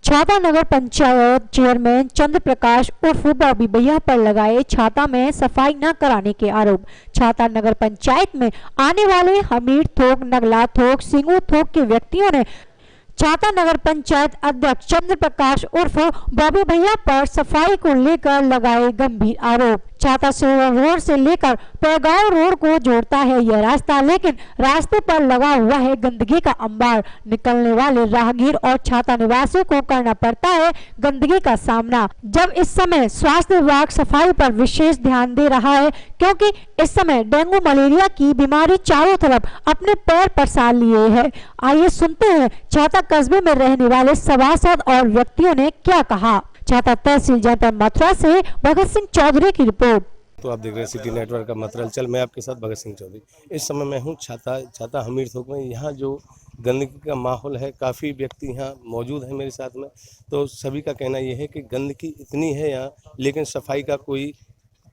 छाता नगर पंचायत चेयरमैन चंद्र प्रकाश उर्फ बॉबी भैया पर लगाए छाता में सफाई न कराने के आरोप। छाता नगर पंचायत में आने वाले हमीर थोक, नगला थोक, सिंगू थोक के व्यक्तियों ने छाता नगर पंचायत अध्यक्ष चंद्र प्रकाश उर्फ बॉबी भैया पर सफाई को लेकर लगाए गंभीर आरोप। छाता रोड से लेकर पैगांव रोड को जोड़ता है यह रास्ता, लेकिन रास्ते पर लगा हुआ है गंदगी का अंबार। निकलने वाले राहगीर और छाता निवासियों को करना पड़ता है गंदगी का सामना। जब इस समय स्वास्थ्य विभाग सफाई पर विशेष ध्यान दे रहा है, क्योंकि इस समय डेंगू मलेरिया की बीमारी चारों तरफ अपने पैर पसार लिए है। आइए सुनते हैं छाता कस्बे में रहने वाले सभासद और व्यक्तियों ने क्या कहा। छाता तहसील जनपद मथुरा से भगत सिंह चौधरी की रिपोर्ट। तो आप देख रहे हैं सिटी नेटवर्क का मथुरांचल। मैं आपके साथ भगत सिंह चौधरी। इस समय मैं हूं छाता हमीर थोक में। यहाँ जो गंदगी का माहौल है, काफ़ी व्यक्ति यहाँ मौजूद हैं मेरे साथ में। तो सभी का कहना ये है कि गंदगी इतनी है यहाँ, लेकिन सफाई का कोई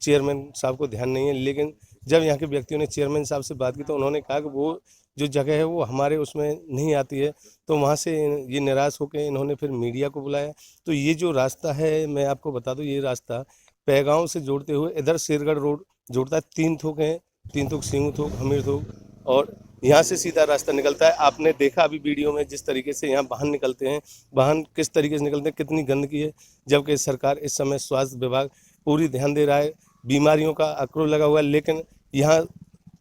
चेयरमैन साहब को ध्यान नहीं है। लेकिन जब यहाँ के व्यक्तियों ने चेयरमैन साहब से बात की तो उन्होंने कहा कि वो जो जगह है वो हमारे उसमें नहीं आती है। तो वहाँ से ये निराश होकर इन्होंने फिर मीडिया को बुलाया। तो ये जो रास्ता है, मैं आपको बता दूं, ये रास्ता पैगांव से जोड़ते हुए इधर शेरगढ़ रोड जोड़ता है। 3 थोक हैं, 3 थोक, सिंगू थोक, हमीर थोक, और यहाँ से सीधा रास्ता निकलता है। आपने देखा अभी वीडियो में जिस तरीके से यहाँ वाहन निकलते हैं, वाहन किस तरीके से निकलते हैं, कितनी गंदगी है। जबकि सरकार इस समय स्वास्थ्य विभाग पूरी ध्यान दे रहा है, बीमारियों का आक्रोश लगा हुआ है, लेकिन यहाँ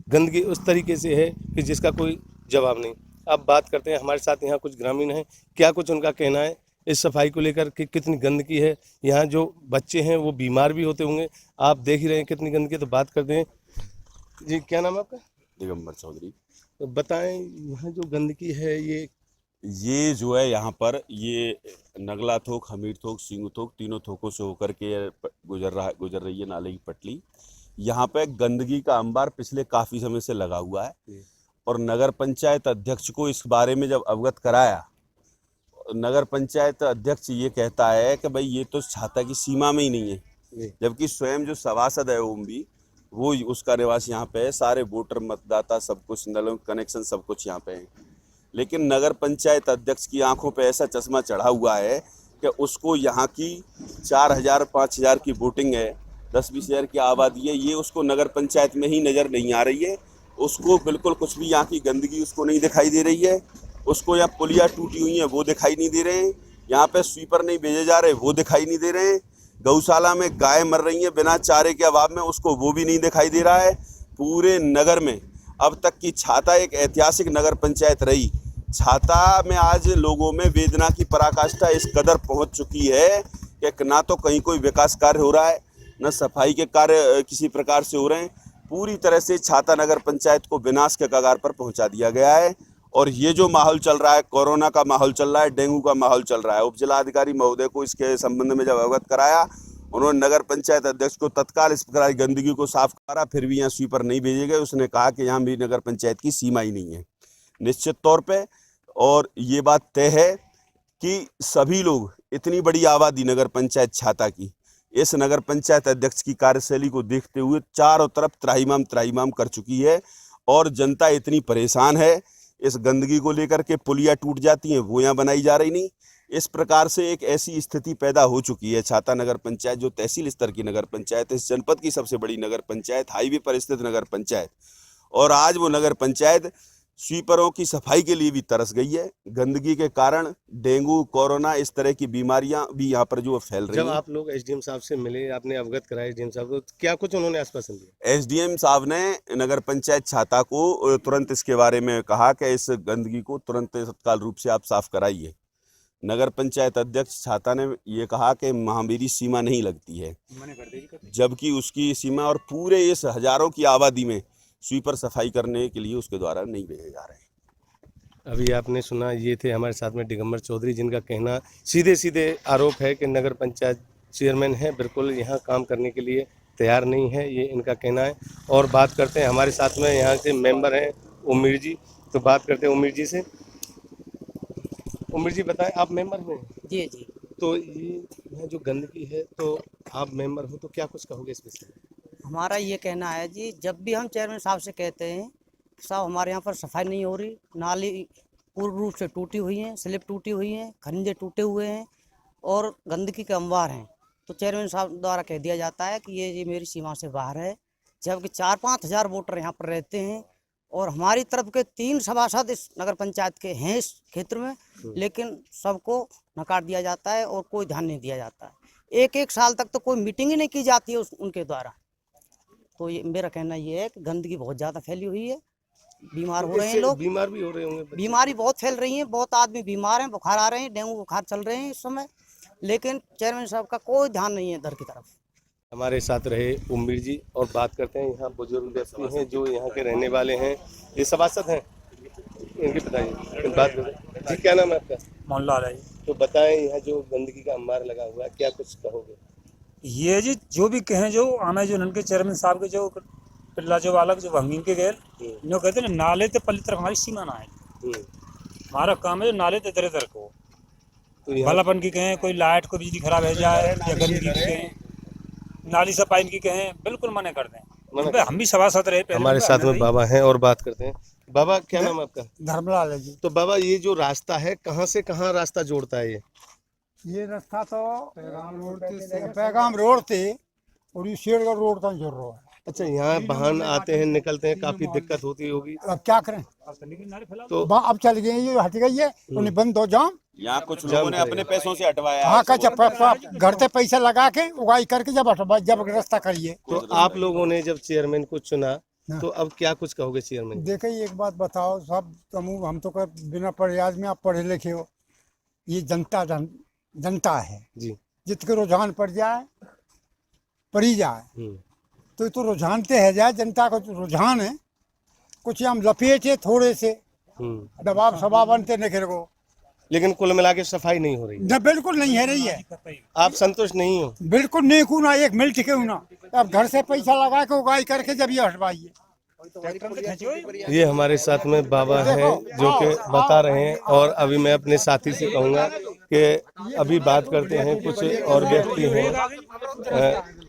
गंदगी उस तरीके से है कि जिसका कोई जवाब नहीं। अब बात करते हैं, हमारे साथ यहाँ कुछ ग्रामीण हैं, क्या कुछ उनका कहना है इस सफाई को लेकर कि कितनी गंदगी है। यहाँ जो बच्चे हैं वो बीमार भी होते होंगे, आप देख ही रहे हैं कितनी गंदगी है। तो बात करते हैं जी, क्या नाम है आपका? दिगंबर चौधरी। तो बताएं, यहाँ जो गंदगी है ये जो है यहाँ पर ये नगला थोक, हमीर थोक, सिंगू थोक, तीनों थोकों से होकर के गुजर रही है नाले की पटली। यहाँ पे गंदगी का अंबार पिछले काफी समय से लगा हुआ है और नगर पंचायत अध्यक्ष को इस बारे में जब अवगत कराया, नगर पंचायत अध्यक्ष ये कहता है कि भाई ये तो छाता की सीमा में ही नहीं है, जबकि स्वयं जो सभासद है ओम भी, वो उसका निवास यहाँ पे है, सारे वोटर मतदाता सब कुछ, नलों कनेक्शन सब कुछ यहाँ पे है। लेकिन नगर पंचायत अध्यक्ष की आंखों पे ऐसा चश्मा चढ़ा हुआ है कि उसको यहाँ की 4000-5000 की वोटिंग है, 10-20 हज़ार की आबादी है, ये उसको नगर पंचायत में ही नज़र नहीं आ रही है। उसको बिल्कुल कुछ भी यहाँ की गंदगी उसको नहीं दिखाई दे रही है। उसको यहाँ पुलिया टूटी हुई हैं वो दिखाई नहीं दे रहे हैं, यहाँ पे स्वीपर नहीं भेजे जा रहे वो दिखाई नहीं दे रहे हैं, गौशाला में गाय मर रही हैं बिना चारे के अभाव में, उसको वो भी नहीं दिखाई दे रहा है। पूरे नगर में अब तक की छाता एक ऐतिहासिक नगर पंचायत रही। छाता में आज लोगों में वेदना की पराकाष्ठा इस कदर पहुँच चुकी है कि ना तो कहीं कोई विकास कार्य हो रहा है, न सफाई के कार्य किसी प्रकार से हो रहे हैं। पूरी तरह से छाता नगर पंचायत को विनाश के कगार पर पहुंचा दिया गया है। और ये जो माहौल चल रहा है, कोरोना का माहौल चल रहा है, डेंगू का माहौल चल रहा है, उप जिलाधिकारी महोदय को इसके संबंध में जब अवगत कराया, उन्होंने नगर पंचायत अध्यक्ष को तत्काल इस प्रकार की गंदगी को साफ करा, फिर भी यहाँ स्वीपर नहीं भेजे गए। उसने कहा कि यहाँ भी नगर पंचायत की सीमा ही नहीं है निश्चित तौर पर। और ये बात तय है कि सभी लोग, इतनी बड़ी आबादी नगर पंचायत छाता की, इस नगर पंचायत अध्यक्ष की कार्यशैली को देखते हुए चारों तरफ त्राहिमाम कर चुकी है और जनता इतनी परेशान है इस गंदगी को लेकर के। पुलिया टूट जाती हैं वो यहाँ बनाई जा रही नहीं। इस प्रकार से एक ऐसी स्थिति पैदा हो चुकी है। छाता नगर पंचायत जो तहसील स्तर की नगर पंचायत, इस जनपद की सबसे बड़ी नगर पंचायत, हाईवे पर स्थित नगर पंचायत, और आज वो नगर पंचायत स्वीपरों की सफाई के लिए भी तरस गई है। गंदगी के कारण डेंगू, कोरोना, इस तरह की बीमारियां भी यहाँ पर जो फैल रही हैं। जब आप लोग एसडीएम साहब से मिले, आपने अवगत कराया एसडीएम साहब को, क्या कुछ उन्होंने आश्वासन दिया? एसडीएम साहब ने नगर पंचायत छाता को तुरंत इसके बारे में कहा कि इस गंदगी को तुरंत तत्काल रूप से आप साफ कराइए। नगर पंचायत अध्यक्ष छाता ने ये कहा कि महावीरी सीमा नहीं लगती है, जबकि उसकी सीमा और पूरे इस हजारों की आबादी में स्वीपर सफाई करने के लिए उसके द्वारा नहीं भेजे जा रहे हैं। अभी आपने सुना, ये थे हमारे साथ में दिगंबर चौधरी, जिनका कहना सीधे आरोप है कि नगर पंचायत चेयरमैन है बिल्कुल यहाँ काम करने के लिए तैयार नहीं है, ये इनका कहना है। और बात करते हैं, हमारे साथ में यहाँ के मेंबर हैं उम्मीर जी। तो बात करते हैं उम्मीर जी से। उम्मीर जी बताएं, आप मेंबर हैं? जी जी। तो ये यहाँ जो गंदगी है, तो आप मेंबर हो तो क्या कुछ कहोगे इस विषय में? हमारा ये कहना है जी, जब भी हम चेयरमैन साहब से कहते हैं साहब हमारे यहाँ पर सफाई नहीं हो रही, नाली पूर्ण रूप से टूटी हुई हैं, स्लिप टूटी हुई हैं, खनिजे टूटे हुए हैं, और गंदगी के अंबार हैं। तो चेयरमैन साहब द्वारा कह दिया जाता है कि ये मेरी सीमा से बाहर है, जबकि 4-5 हज़ार वोटर यहाँ पर रहते हैं और हमारी तरफ के 3 सभासद इस नगर पंचायत के हैं इस क्षेत्र में, लेकिन सबको नकार दिया जाता है और कोई ध्यान नहीं दिया जाता है। एक साल तक तो कोई मीटिंग ही नहीं की जाती है उनके द्वारा। तो ये मेरा कहना ये है कि गंदगी बहुत ज़्यादा फैली हुई है, बीमार हो रहे हैं लोग, बीमार भी हो रहे होंगे, बीमारी बहुत फैल रही है, बहुत आदमी बीमार हैं, बुखार आ रहे हैं, डेंगू बुखार चल रहे हैं इस समय, लेकिन चेयरमैन साहब का कोई ध्यान नहीं है इधर की तरफ। हमारे साथ रहे उम्मीर जी और बात करते हैं। यहाँ बुजुर्ग व्यक्ति हैं जो यहाँ के रहने वाले हैं, ये सभासद हैं, इनके बताइए, बात करें जी। क्या नाम है आपका? मोहनलाल है। तो बताएं, यहाँ जो गंदगी का अंबार लगा हुआ है, क्या कुछ कहोगे? ये जी जो भी कहें, जो हमें जो उनके चेयरमैन साहब के जो पिल्ला जो वालक जो भंगी के गए जो कहते हैं नाले ते पल्ली तरफ हमारी सीमा ना है। हमारा काम है जो नाले ते इधर इधर को तो भलापन की कहें, कोई लाइट को बिजली खराब है जाए या गंदगी की कहें, नाली सफाई की कहें, बिल्कुल मना कर दें। हम भी सभासद रहे पहले। हमारे साथ में बाबा हैं और बात करते हैं। बाबा क्या नाम है आपका? धर्मलाल है जी। तो बाबा ये जो रास्ता है कहाँ से कहाँ रास्ता जोड़ता है? ये रास्ता तो पैगाम रोड से और ये शेरगढ़ रोड तक जोड़ रहा है। अच्छा, यहाँ वाहन आते हैं निकलते हैं, काफी दिक्कत होती होगी। अब क्या करें, तो अब चल गए, ये हट गई है, उन्हें बंद हो जाम। यहाँ कुछ लोगों ने अपने पैसों से हटवाया। हाँ का घर से पैसा लगा के उगाई करके जब रास्ता करिए। तो आप लोगों ने जब चेयरमैन को चुना तो अब क्या कुछ कहोगे चेयरमैन? देखे एक बात बताओ, सब समूह हम तो कर बिना प्रयास में आप पढ़े लिखे हो, ये जनता है जी, जितके रुझान पड़ जाए पड़ी जाए तो ये तो रुझानते है जाए, जनता का रुझान है, कुछ हम लपेटे थोड़े से दबाव सभा बनते नहीं को, लेकिन कुल मिला के सफाई नहीं हो रही। न बिल्कुल नहीं है रही है। आप संतुष्ट नहीं हो? बिल्कुल नहीं को ना एक मिल टिके ना, अब घर से पैसा लगा के उगाई करके जब ये हटवाइए। ये हमारे साथ में बाबा हैं जो कि बता रहे हैं, और अभी मैं अपने साथी से कहूँगा कि अभी बात करते हैं, कुछ और व्यक्ति हैं।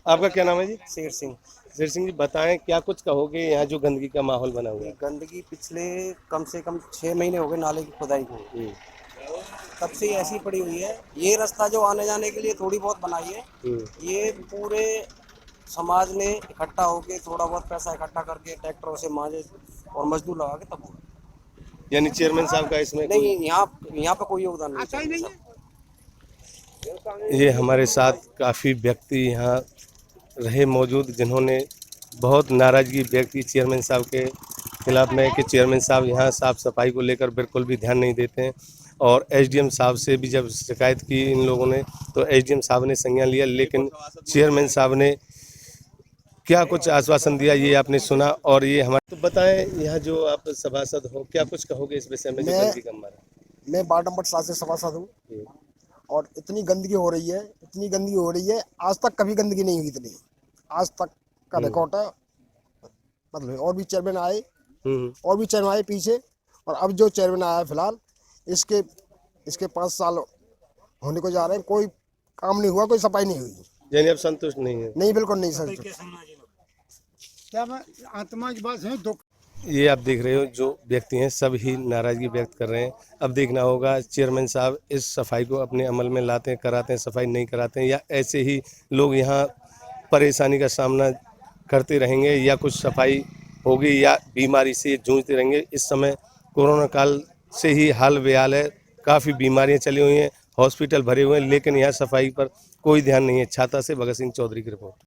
आपका क्या नाम है जी? शेर सिंह। शेर सिंह जी, बताएं क्या कुछ कहोगे यहाँ जो गंदगी का माहौल बना हुआ है? गंदगी पिछले कम से कम 6 महीने हो गए नाले की खुदाई को, तब से ऐसी पड़ी हुई है। ये रास्ता जो आने जाने के लिए थोड़ी बहुत बनाई है, ये पूरे समाज ने इकट्ठा होके थोड़ा बहुत पैसा इकट्ठा करके ट्रैक्टरों से मांझे और मजदूर लगा के तब हुआ। यानी चेयरमैन साहब का इसमें नहीं, यहाँ पे कोई योगदान नहीं। ये हमारे साथ काफ़ी व्यक्ति यहाँ रहे मौजूद, जिन्होंने बहुत नाराज़गी व्यक्त की चेयरमैन साहब के खिलाफ में कि चेयरमैन साहब यहाँ साफ़ सफाई को लेकर बिल्कुल भी ध्यान नहीं देते हैं। और एसडीएम साहब से भी जब शिकायत की इन लोगों ने तो एसडीएम साहब ने संज्ञान लिया, लेकिन चेयरमैन साहब ने क्या कुछ आश्वासन दिया ये आपने सुना। और ये हमारे, तो बताएं यहाँ जो आप सभासद हो, क्या कुछ कहोगे इस विषय में? मैं वार्ड नंबर 7 से सभासद हूँ और इतनी गंदगी हो रही है, आज तक कभी गंदगी नहीं हुई इतनी, आज तक का रिकॉर्ड है। मतलब और भी चेयरमैन आए पीछे, और अब जो चेयरमैन आया है फिलहाल, इसके 5 साल होने को जा रहे हैं, कोई काम नहीं हुआ, कोई सफाई नहीं हुई। यानी आप संतुष्ट नहीं है? नहीं, बिल्कुल नहीं संतुष्ट। क्या मैं आत्मा की बात है, दुख। ये आप देख रहे हो जो व्यक्ति हैं सब ही नाराज़गी व्यक्त कर रहे हैं। अब देखना होगा चेयरमैन साहब इस सफाई को अपने अमल में लाते हैं, कराते हैं, सफाई नहीं कराते हैं, या ऐसे ही लोग यहाँ परेशानी का सामना करते रहेंगे, या कुछ सफाई होगी या बीमारी से जूझते रहेंगे। इस समय कोरोना काल से ही हाल बेहाल है, काफ़ी बीमारियाँ चली हुई हैं, हॉस्पिटल भरे हुए हैं, लेकिन यहाँ सफाई पर कोई ध्यान नहीं है। छाता से भगत सिंह चौधरी की रिपोर्ट।